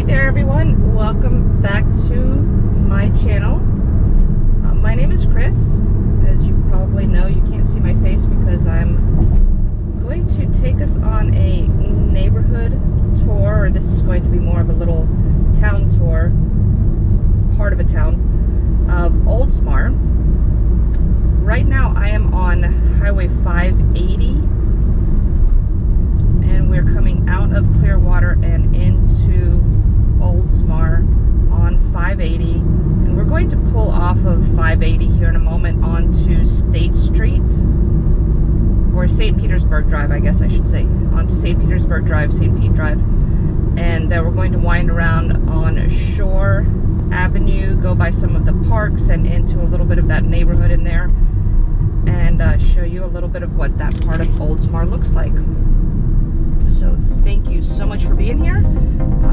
there everyone, welcome back to my channel. My name is Chris. As you probably know, you can't see my face because I'm going to take us on a neighborhood tour, or this is going to be more of a little town tour, part of a town of Oldsmar. Right now I am on Highway 580 and we're coming out of Clearwater and into Oldsmar on 580, and we're going to pull off of 580 here in a moment onto State Street, or St. Petersburg Drive, I guess I should say, onto St. Petersburg Drive, St. Pete Drive, and we're going to wind around on Shore Avenue, go by some of the parks and into a little bit of that neighborhood in there, and show you a little bit of what that part of Oldsmar looks like. So thank you so much for being here.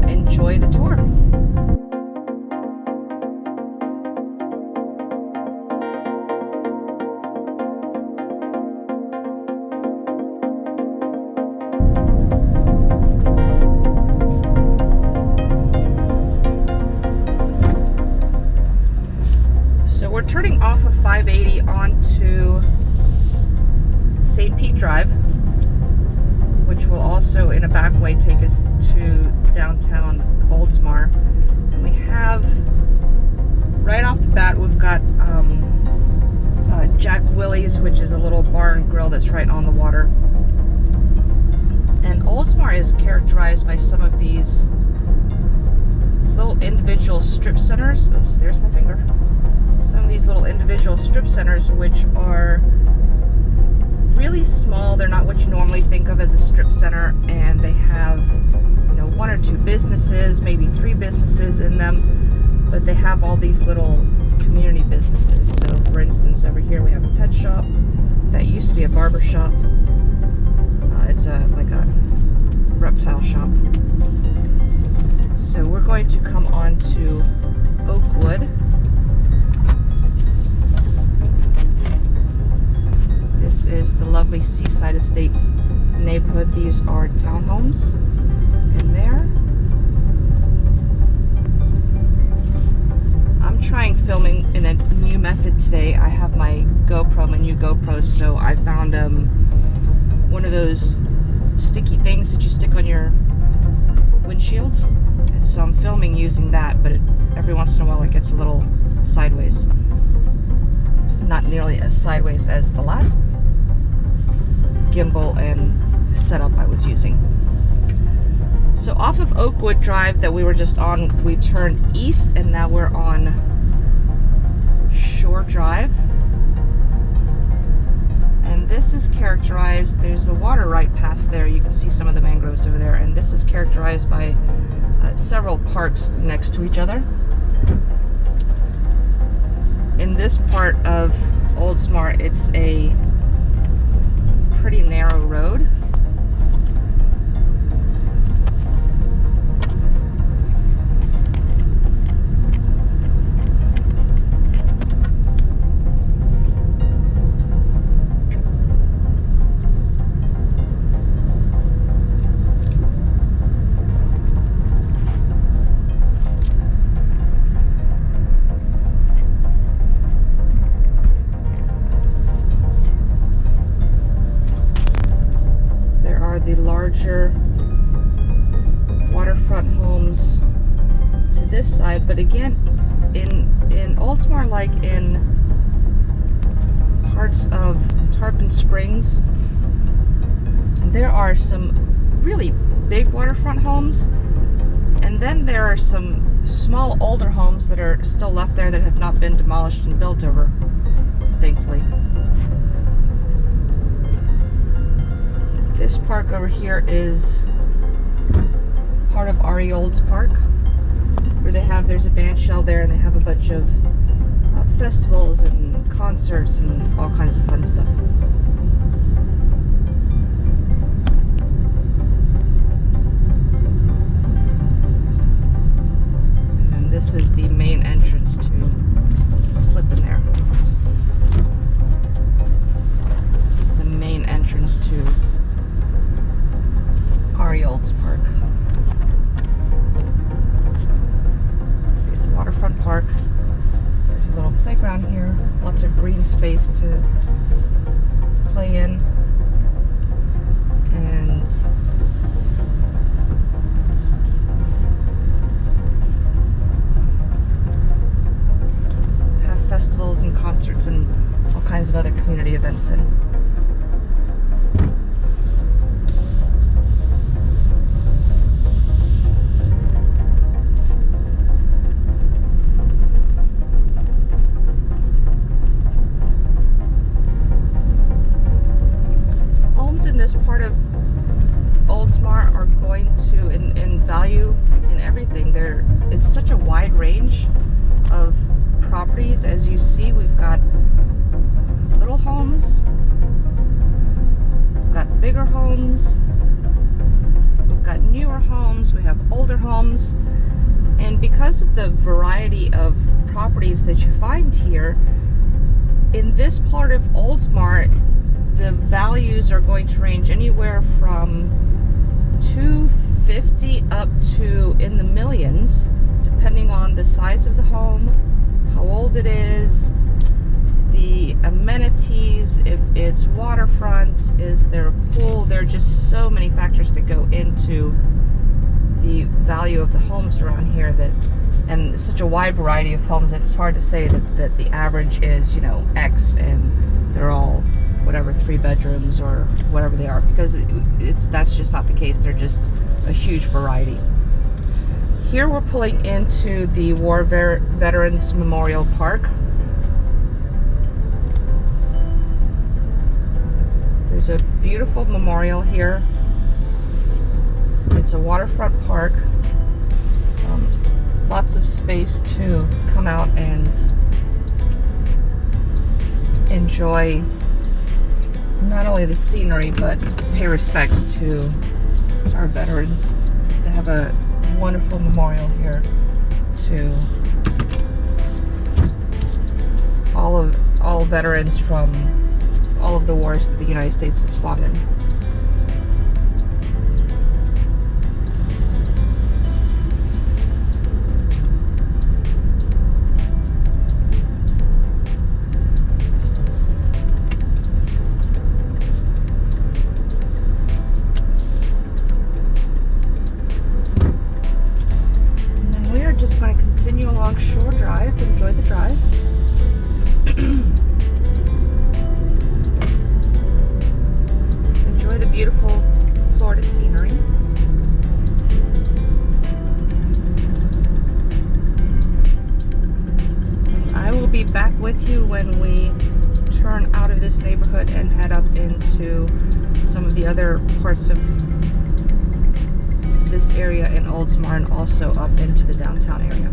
Enjoy the tour. So we're turning off of 580 onto St. Pete Drive, which will also in a back way take us to downtown Oldsmar. And we have, right off the bat, we've got Jack Willie's, which is a little bar and grill that's right on the water. And Oldsmar is characterized by some of these little individual strip centers. Oops, there's my finger. Some of these little individual strip centers, which are really small. They're not what you normally think of as a strip center, and they have, you know, one or two businesses, maybe three businesses in them, but they have all these little community businesses. So for instance, over here we have a pet shop that used to be a barber shop. It's like a reptile shop. So we're going to come on to Oakwood. This is the lovely Seaside Estates neighborhood. These are townhomes in there. I'm trying filming in a new method today. I have my GoPro, my new GoPro, so I found one of those sticky things that you stick on your windshield, and so I'm filming using that, but every once in a while it gets a little sideways. Not nearly as sideways as the last gimbal and setup I was using. So off of Oakwood Drive that we were just on, we turned east and now we're on Shore Drive. And this is characterized, there's the water right past there, you can see some of the mangroves over there, and this is characterized by several parks next to each other. In this part of Oldsmar, it's a pretty narrow road. The larger waterfront homes to this side, but again, in Oldsmar, like in parts of Tarpon Springs, there are some really big waterfront homes, and then there are some small older homes that are still left there that have not been demolished and built over, thankfully. This park over here is part of Ari Olds Park, where there's a band shell there, and they have a bunch of festivals and concerts and all kinds of fun stuff. And then this is the main entrance to slip in there. This is the main entrance to Ari Olds Park. space to play in. And have festivals and concerts and all kinds of other community events in. This part of Oldsmar are going to, in value, in everything. It's such a wide range of properties. As you see, we've got little homes, we've got bigger homes, we've got newer homes, we have older homes, and because of the variety of properties that you find here, in this part of Oldsmar, the values are going to range anywhere from $250 up to in the millions, depending on the size of the home, how old it is, the amenities, if it's waterfront, is there a pool. There are just so many factors that go into the value of the homes around here, and such a wide variety of homes that it's hard to say that the average is, X and they're all whatever 3 bedrooms or whatever they are, because that's just not the case. They're just a huge variety. Here we're pulling into the War Veterans Memorial Park. There's a beautiful memorial here. It's a waterfront park. Lots of space to come out and enjoy not only the scenery, but pay respects to our veterans. They have a wonderful memorial here to all veterans from all of the wars that the United States has fought in. Going to continue along Shore Drive. Enjoy the drive. Enjoy the beautiful Florida scenery. And I will be back with you when we turn out of this neighborhood and head up into some of the other parts of this area in Oldsmar, and also up into the downtown area.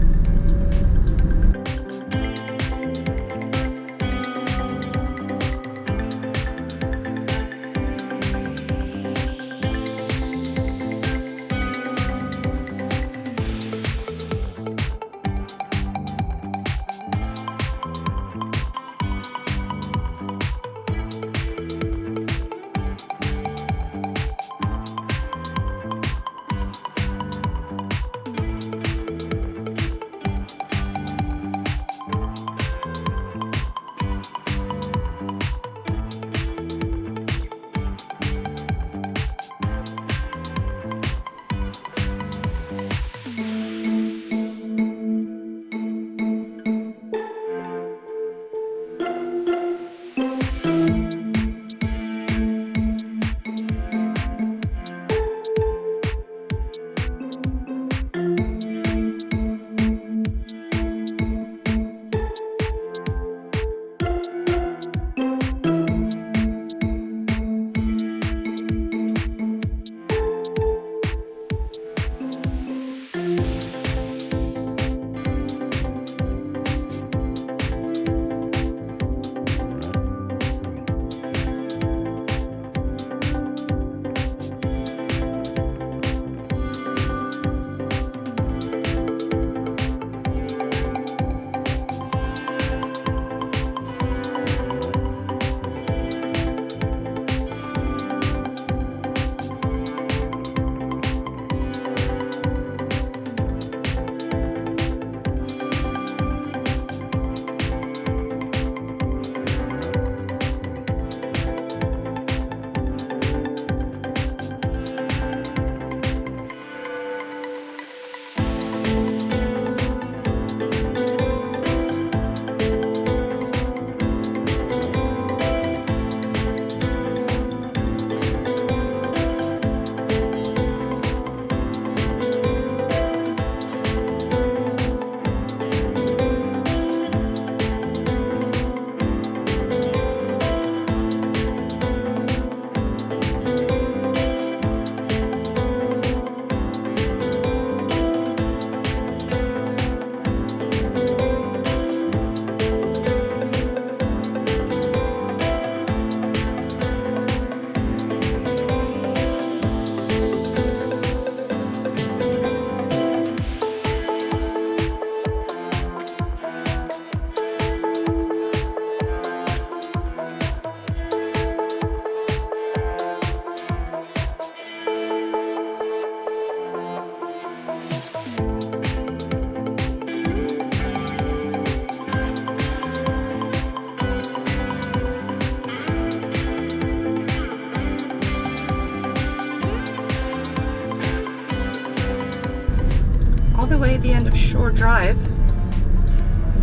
all the way at the end of Shore Drive,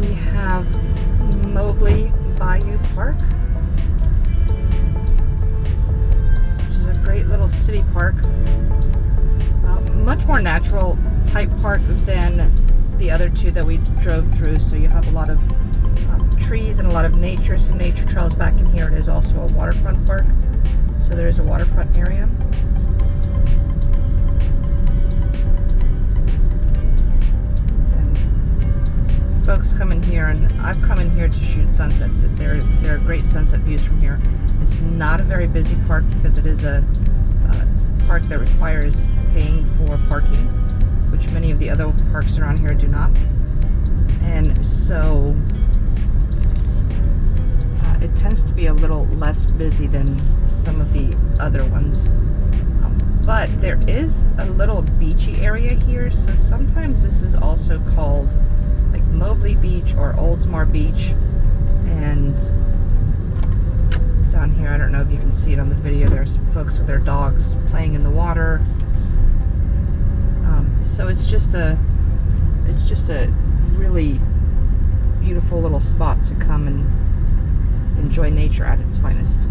we have Mobley Bayou Park, which is a great little city park. Much more natural type park than the other two that we drove through. So you have a lot of trees and a lot of nature, some nature trails back in here. It is also a waterfront park, so there is a waterfront area. And folks come in here, and I've come in here to shoot sunsets. There are great sunset views from here. It's not a very busy park because it is a park that requires paying for parking, which many of the other parks around here do not. And so it tends to be a little less busy than some of the other ones. But there is a little beachy area here, so sometimes this is also called like Mobley Beach or Oldsmar Beach. And down here, I don't know if you can see it on the video, there are some folks with their dogs playing in the water. So it's just a really beautiful little spot to come and enjoy nature at its finest.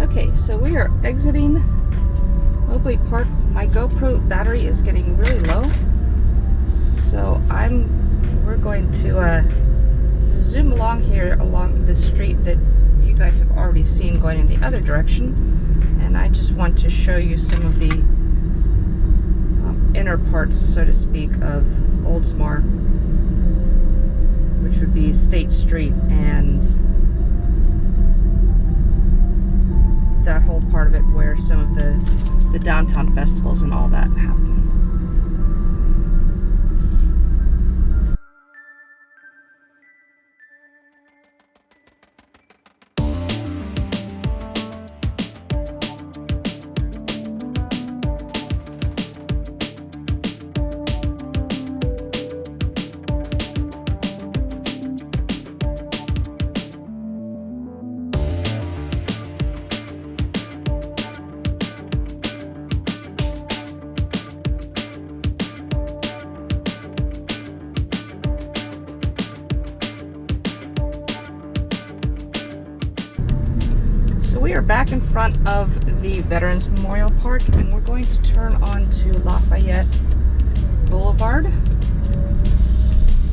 Okay, so we are exiting Mobley Park. My GoPro battery is getting really low, so we're going to zoom along here along the street that you guys have already seen going in the other direction, and I just want to show you some of the inner parts, so to speak, of Oldsmar, which would be State Street and that whole part of it where some of the downtown festivals and all that happen. So we are back in front of the Veterans Memorial Park, and we're going to turn on to Lafayette Boulevard,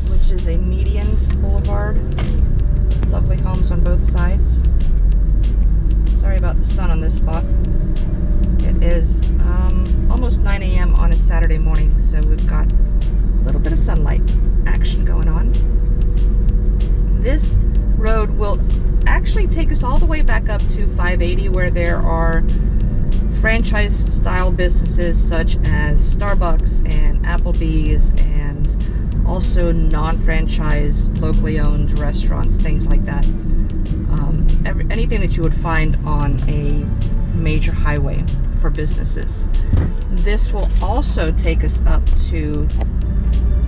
which is a medianed boulevard. Lovely homes on both sides. Sorry about the sun on this spot. It is almost 9 a.m. on a Saturday morning, so we've got a little bit of sunlight action going on. This road will actually take us all the way back up to 580, where there are franchise style businesses such as Starbucks and Applebee's, and also non-franchise locally owned restaurants, things like that. Anything that you would find on a major highway for businesses. This will also take us up to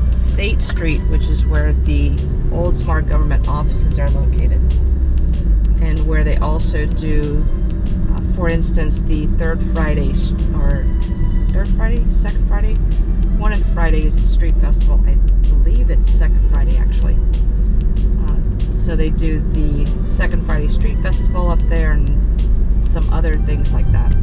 State Street, which is where the Oldsmar government offices are located, and where they also do, for instance, the second Friday, one of the Fridays street festival. I believe it's second Friday actually. they do the Second Friday Street Festival up there and some other things like that.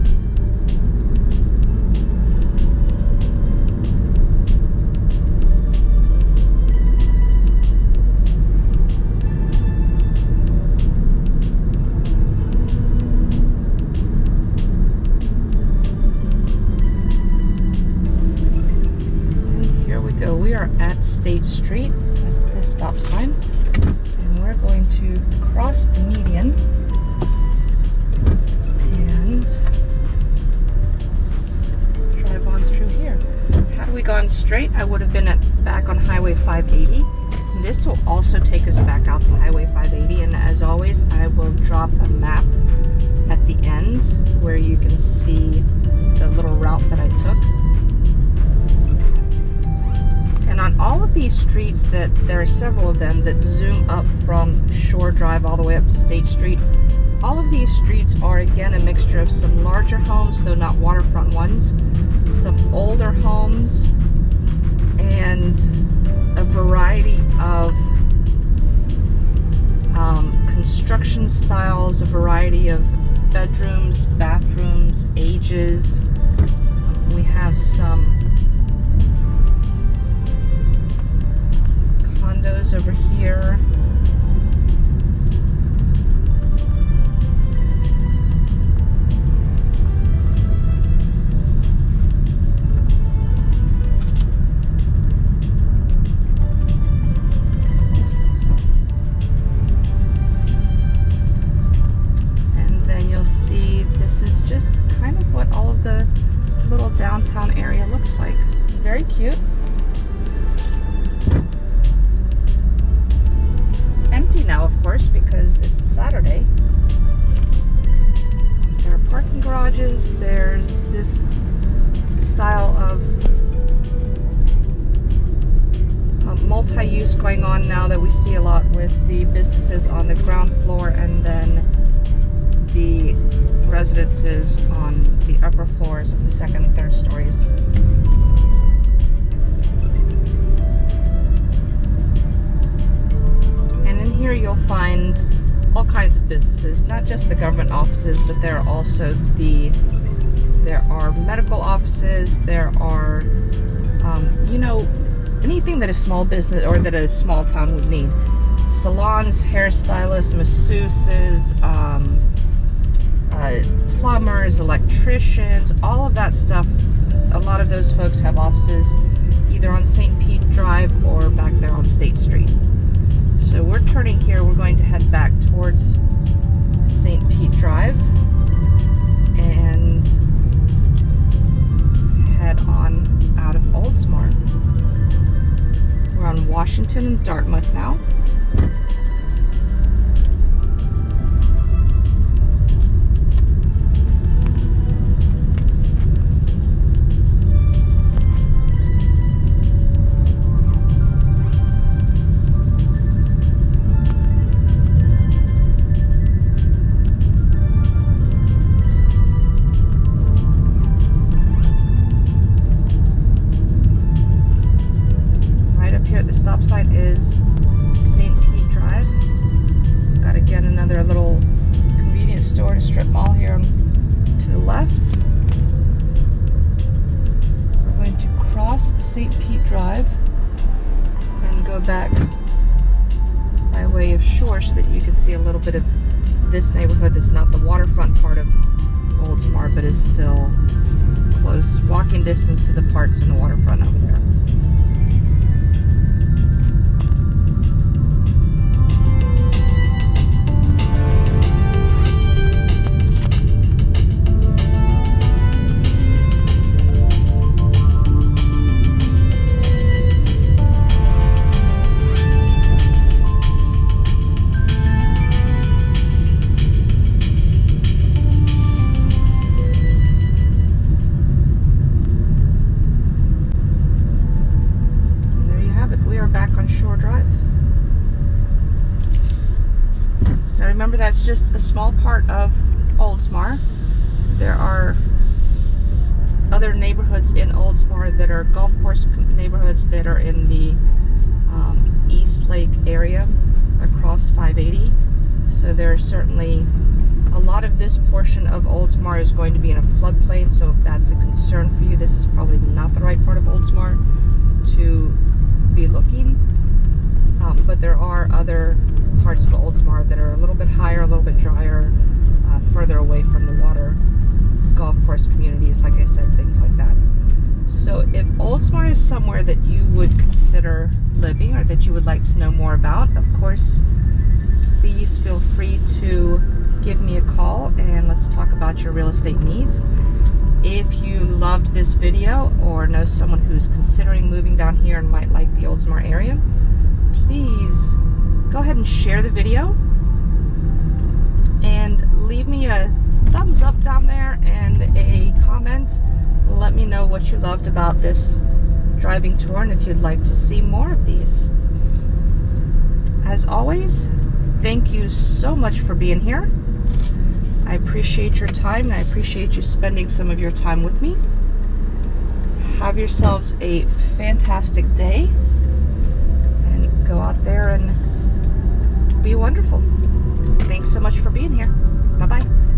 We are at State Street. That's this stop sign. And we're going to cross the median and drive on through here. Had we gone straight, I would have been back on Highway 580. This will also take us back out to Highway 580. And as always, I will drop a map at the end where you can see the little route that I took. And on all of these streets, there are several of them that zoom up from Shore Drive all the way up to State Street. All of these streets are again a mixture of some larger homes, though not waterfront ones, some older homes, and a variety of construction styles, a variety of bedrooms, bathrooms, ages. We have some condos over here. And then you'll see this is just kind of what all of the little downtown area looks like. Very cute. Empty now, of course, because it's a Saturday. There are parking garages. There's this style of multi-use going on now that we see a lot with the businesses on the ground floor and then the residences on the upper floors of the second and third stories. Here you'll find all kinds of businesses, not just the government offices, but there are medical offices, there are, anything that a small business or that a small town would need. Salons, hairstylists, masseuses, plumbers, electricians, all of that stuff. A lot of those folks have offices either on St. Pete Drive or back there on State Street. So we're turning here. We're going to head back towards St. Pete Drive and head on out of Oldsmar. We're on Washington and Dartmouth now. Is St. Pete Drive. Got again another little convenience store and strip mall here to the left. We're going to cross St. Pete Drive and go back by way of Shore so that you can see a little bit of this neighborhood that's not the waterfront part of Oldsmar, but is still close walking distance to the parks and the waterfront over there. Remember, that's just a small part of Oldsmar. There are other neighborhoods in Oldsmar that are golf course neighborhoods that are in the East Lake area across 580. So there's certainly a lot of this portion of Oldsmar is going to be in a floodplain. So if that's a concern for you, this is probably not the right part of Oldsmar to be looking. But there are other parts of Oldsmar that are a little bit higher, a little bit drier, further away from the water, golf course communities, like I said, things like that. So if Oldsmar is somewhere that you would consider living or that you would like to know more about, of course, please feel free to give me a call and let's talk about your real estate needs. If you loved this video or know someone who's considering moving down here and might like the Oldsmar area, please go ahead and share the video and leave me a thumbs up down there and a comment. Let me know what you loved about this driving tour and if you'd like to see more of these. As always, thank you so much for being here. I appreciate your time and I appreciate you spending some of your time with me. Have yourselves a fantastic day and go out there and be wonderful. Thanks so much for being here. Bye-bye.